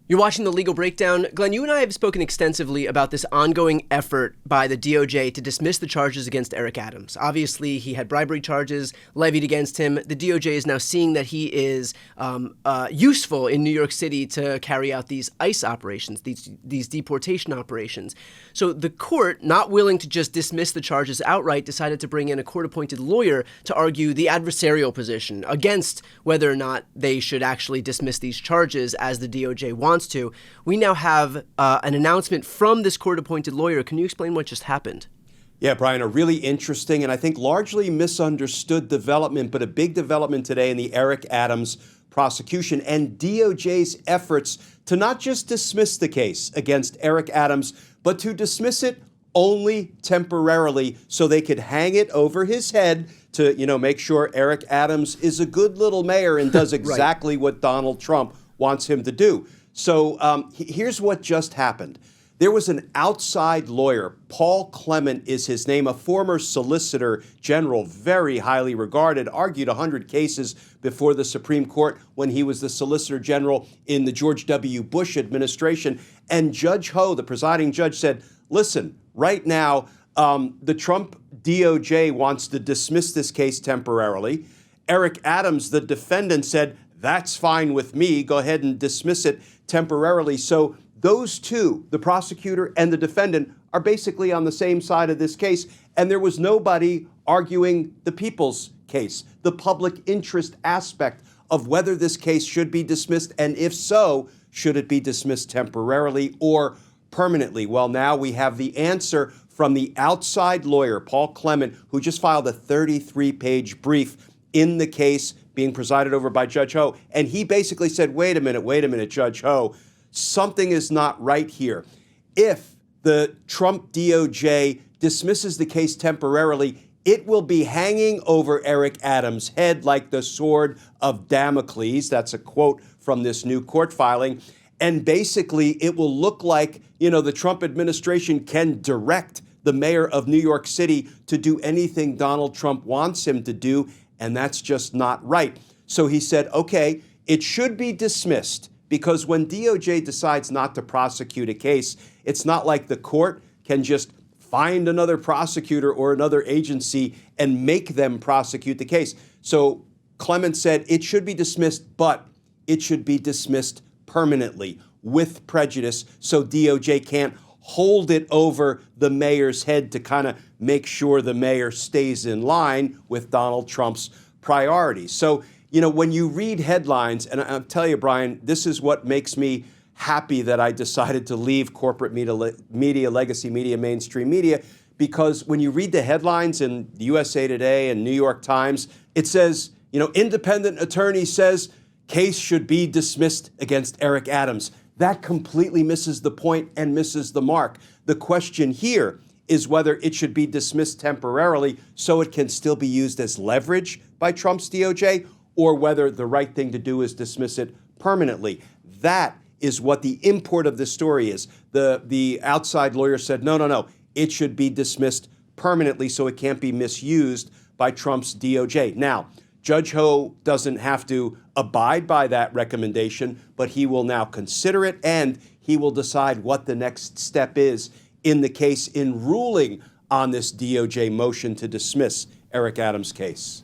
You're watching The Legal Breakdown. Glenn, you and I have spoken extensively about this ongoing effort by the DOJ to dismiss the charges against Eric Adams. Obviously, he had bribery charges levied against him. The DOJ is now seeing that he is useful in New York City to carry out these ICE operations, these deportation operations. So the court, not willing to just dismiss the charges outright, decided to bring in a court-appointed lawyer to argue the adversarial position against whether or not they should actually dismiss these charges as the DOJ wants to. We now have an announcement from this court-appointed lawyer. Can you explain what just happened? Yeah, Brian, a really interesting and I think largely misunderstood development, but a big development today in the Eric Adams prosecution and DOJ's efforts to not just dismiss the case against Eric Adams, but to dismiss it only temporarily so they could hang it over his head to, make sure Eric Adams is a good little mayor and does exactly right. What Donald Trump wants him to do. So here's what just happened. There was an outside lawyer, Paul Clement is his name, a former solicitor general, very highly regarded, argued 100 cases before the Supreme Court when he was the solicitor general in the George W. Bush administration. And Judge Ho, the presiding judge, said, listen, right now, the Trump DOJ wants to dismiss this case temporarily. Eric Adams, the defendant, said, that's fine with me. Go ahead and dismiss it temporarily. So those two, the prosecutor and the defendant, are basically on the same side of this case. And there was nobody arguing the people's case, the public interest aspect of whether this case should be dismissed. And if so, should it be dismissed temporarily or permanently? Well, now we have the answer from the outside lawyer, Paul Clement, who just filed a 33-page brief in the case being presided over by Judge Ho. And he basically said, wait a minute, Judge Ho, something is not right here. If the Trump DOJ dismisses the case temporarily, it will be hanging over Eric Adams' head like the sword of Damocles. That's a quote from this new court filing. And basically, it will look like, the Trump administration can direct the mayor of New York City to do anything Donald Trump wants him to do. And that's just not right. So he said, okay, it should be dismissed because when DOJ decides not to prosecute a case, it's not like the court can just find another prosecutor or another agency and make them prosecute the case. So Clement said it should be dismissed, but it should be dismissed permanently with prejudice so DOJ can't hold it over the mayor's head to kind of make sure the mayor stays in line with Donald Trump's priorities. So, when you read headlines, and I'll tell you, Brian, this is what makes me happy that I decided to leave corporate media, legacy media, mainstream media, because when you read the headlines in USA Today and New York Times, it says, independent attorney says case should be dismissed against Eric Adams. That completely misses the point and misses the mark. The question here is whether it should be dismissed temporarily so it can still be used as leverage by Trump's DOJ, or whether the right thing to do is dismiss it permanently. That is what the import of this story is. The outside lawyer said, no, it should be dismissed permanently so it can't be misused by Trump's DOJ. Now, Judge Ho doesn't have to abide by that recommendation, but he will now consider it and he will decide what the next step is in the case in ruling on this DOJ motion to dismiss Eric Adams' case.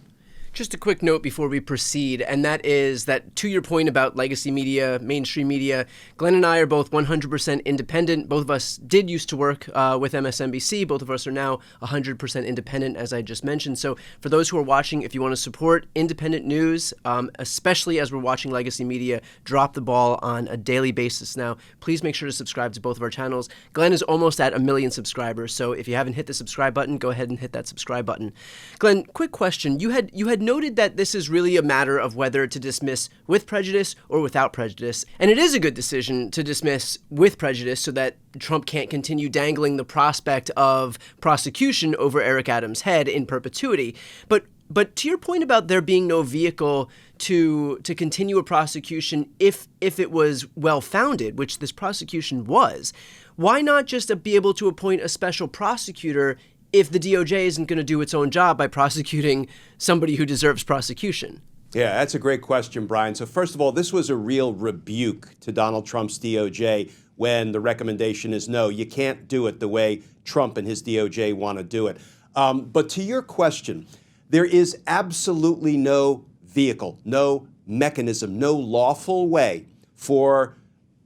Just a quick note before we proceed, and that is that to your point about legacy media, mainstream media, Glenn and I are both 100% independent. Both of us did used to work with MSNBC. Both of us are now 100% independent, as I just mentioned. So for those who are watching, if you want to support independent news, especially as we're watching legacy media drop the ball on a daily basis now, please make sure to subscribe to both of our channels. Glenn is almost at 1 million subscribers, so if you haven't hit the subscribe button, go ahead and hit that subscribe button. Glenn, quick question. You had noted that this is really a matter of whether to dismiss with prejudice or without prejudice. And it is a good decision to dismiss with prejudice so that Trump can't continue dangling the prospect of prosecution over Eric Adams' head in perpetuity. But to your point about there being no vehicle to continue a prosecution if it was well-founded, which this prosecution was, why not just be able to appoint a special prosecutor if the DOJ isn't going to do its own job by prosecuting somebody who deserves prosecution? Yeah, that's a great question, Brian. So first of all, this was a real rebuke to Donald Trump's DOJ when the recommendation is no, you can't do it the way Trump and his DOJ want to do it. But to your question, there is absolutely no vehicle, no mechanism, no lawful way for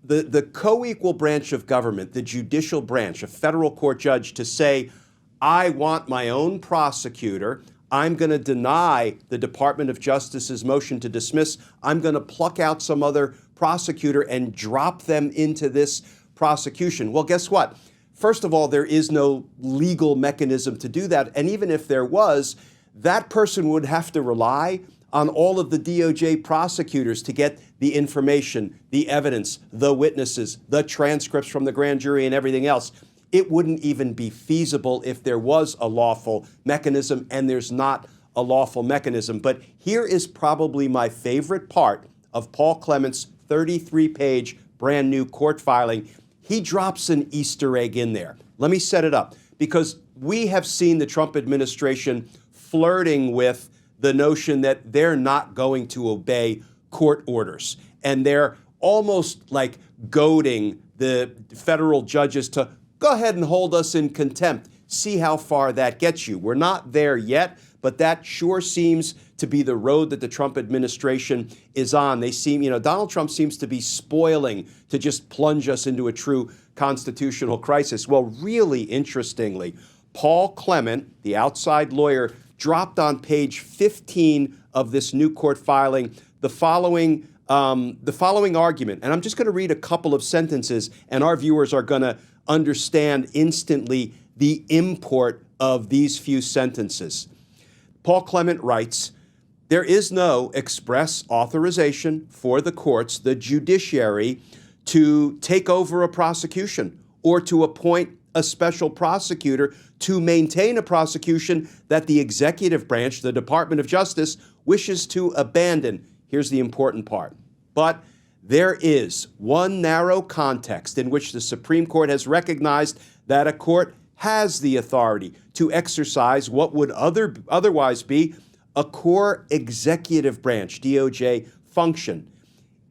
the co-equal branch of government, the judicial branch, a federal court judge, to say, I want my own prosecutor. I'm going to deny the Department of Justice's motion to dismiss. I'm going to pluck out some other prosecutor and drop them into this prosecution. Well, guess what? First of all, there is no legal mechanism to do that. And even if there was, that person would have to rely on all of the DOJ prosecutors to get the information, the evidence, the witnesses, the transcripts from the grand jury and everything else. It wouldn't even be feasible if there was a lawful mechanism, and there's not a lawful mechanism. But here is probably my favorite part of Paul Clement's 33-page brand new court filing. He drops an Easter egg in there. Let me set it up, because we have seen the Trump administration flirting with the notion that they're not going to obey court orders. And they're almost like goading the federal judges to go ahead and hold us in contempt. See how far that gets you. We're not there yet, but that sure seems to be the road that the Trump administration is on. They seem, Donald Trump seems to be spoiling to just plunge us into a true constitutional crisis. Well, really interestingly, Paul Clement, the outside lawyer, dropped on page 15 of this new court filing the following argument. And I'm just going to read a couple of sentences, and our viewers are going to understand instantly the import of these few sentences. Paul Clement writes, there is no express authorization for the courts, the judiciary, to take over a prosecution or to appoint a special prosecutor to maintain a prosecution that the executive branch, the Department of Justice, wishes to abandon. Here's the important part. But there is one narrow context in which the Supreme Court has recognized that a court has the authority to exercise what would otherwise be a core executive branch, DOJ, function.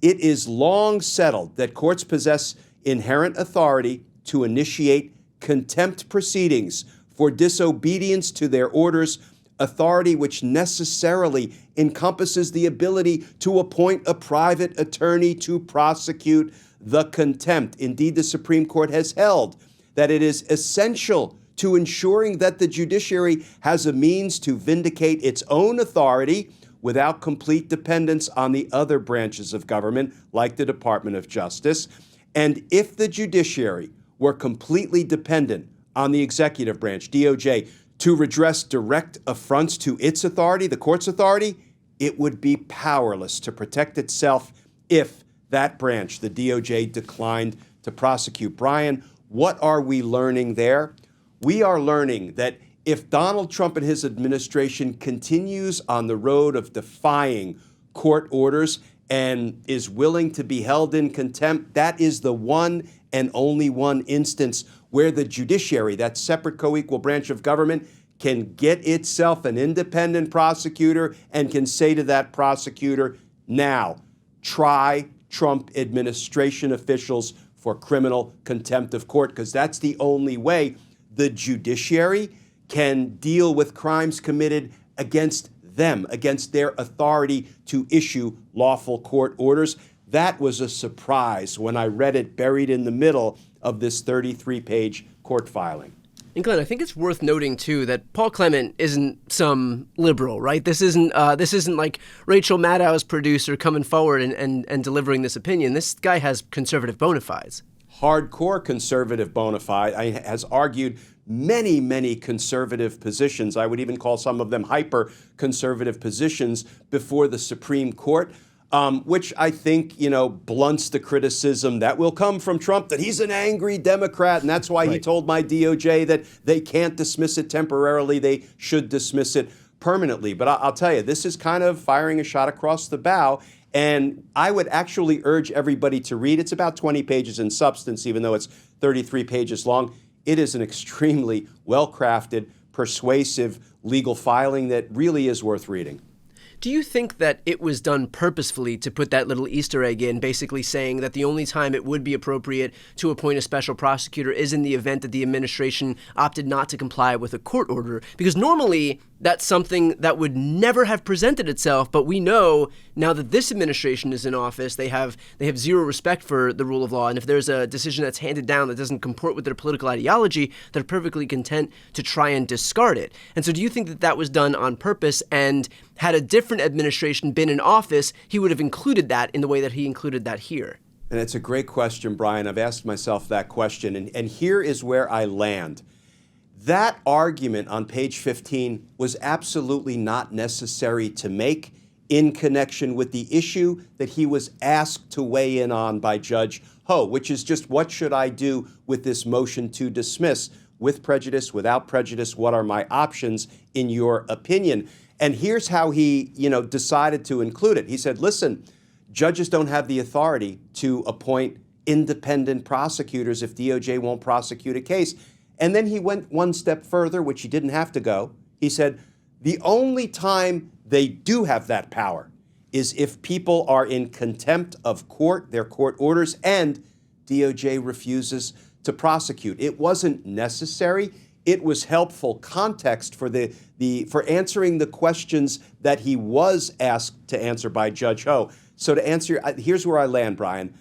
It is long settled that courts possess inherent authority to initiate contempt proceedings for disobedience to their orders, authority which necessarily encompasses the ability to appoint a private attorney to prosecute the contempt. Indeed, the Supreme Court has held that it is essential to ensuring that the judiciary has a means to vindicate its own authority without complete dependence on the other branches of government, like the Department of Justice. And if the judiciary were completely dependent on the executive branch, DOJ, to redress direct affronts to its authority, the court's authority, it would be powerless to protect itself if that branch, the DOJ, declined to prosecute. Brian, what are we learning there? We are learning that if Donald Trump and his administration continues on the road of defying court orders and is willing to be held in contempt, that is the one and only one instance where the judiciary, that separate co-equal branch of government, can get itself an independent prosecutor and can say to that prosecutor, now, try Trump administration officials for criminal contempt of court, because that's the only way the judiciary can deal with crimes committed against them, against their authority to issue lawful court orders. That was a surprise when I read it buried in the middle of this 33-page court filing. And Glenn, I think it's worth noting, too, that Paul Clement isn't some liberal, right? This isn't like Rachel Maddow's producer coming forward and delivering this opinion. This guy has conservative bona fides. Hardcore conservative bona fide. Has argued many, many conservative positions. I would even call some of them hyper-conservative positions before the Supreme Court. Which I think, blunts the criticism that will come from Trump that he's an angry Democrat, and that's why he told my DOJ that they can't dismiss it temporarily, they should dismiss it permanently. But I'll tell you, this is kind of firing a shot across the bow, and I would actually urge everybody to read. It's about 20 pages in substance, even though it's 33 pages long. It is an extremely well-crafted, persuasive legal filing that really is worth reading. Do you think that it was done purposefully to put that little Easter egg in, basically saying that the only time it would be appropriate to appoint a special prosecutor is in the event that the administration opted not to comply with a court order? Because normally that's something that would never have presented itself, but we know now that this administration is in office, they have zero respect for the rule of law, and if there's a decision that's handed down that doesn't comport with their political ideology, they're perfectly content to try and discard it. And so do you think that that was done on purpose, and had a different administration been in office, he would have included that in the way that he included that here? And it's a great question, Brian. I've asked myself that question, and here is where I land. That argument on page 15 was absolutely not necessary to make in connection with the issue that he was asked to weigh in on by Judge Ho, which is just, what should I do with this motion to dismiss? With prejudice, without prejudice, what are my options in your opinion? And here's how he, decided to include it. He said, listen, judges don't have the authority to appoint independent prosecutors if DOJ won't prosecute a case. And then he went one step further, which he didn't have to go. He said, the only time they do have that power is if people are in contempt of court, their court orders, and DOJ refuses to prosecute. It wasn't necessary. It was helpful context for for answering the questions that he was asked to answer by Judge Ho. So to answer, here's where I land, Brian.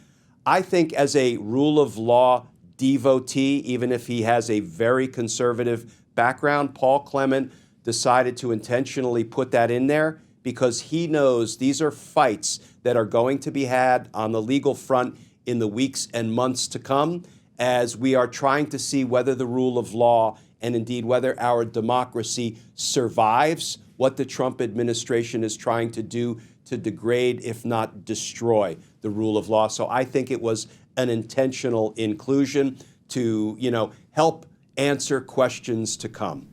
I think as a rule of law devotee, even if he has a very conservative background, Paul Clement decided to intentionally put that in there because he knows these are fights that are going to be had on the legal front in the weeks and months to come, as we are trying to see whether the rule of law and indeed whether our democracy survives what the Trump administration is trying to do to degrade, if not destroy, the rule of law. So I think it was an intentional inclusion to, help answer questions to come.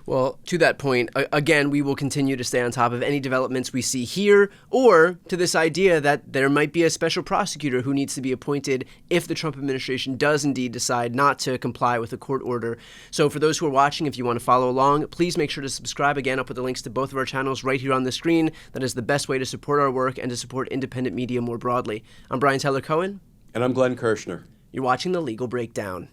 Well, to that point, again, we will continue to stay on top of any developments we see here, or to this idea that there might be a special prosecutor who needs to be appointed if the Trump administration does indeed decide not to comply with a court order. So for those who are watching, if you want to follow along, please make sure to subscribe. Again, I'll put the links to both of our channels right here on the screen. That is the best way to support our work and to support independent media more broadly. I'm Brian Tyler Cohen. And I'm Glenn Kirshner. You're watching The Legal Breakdown.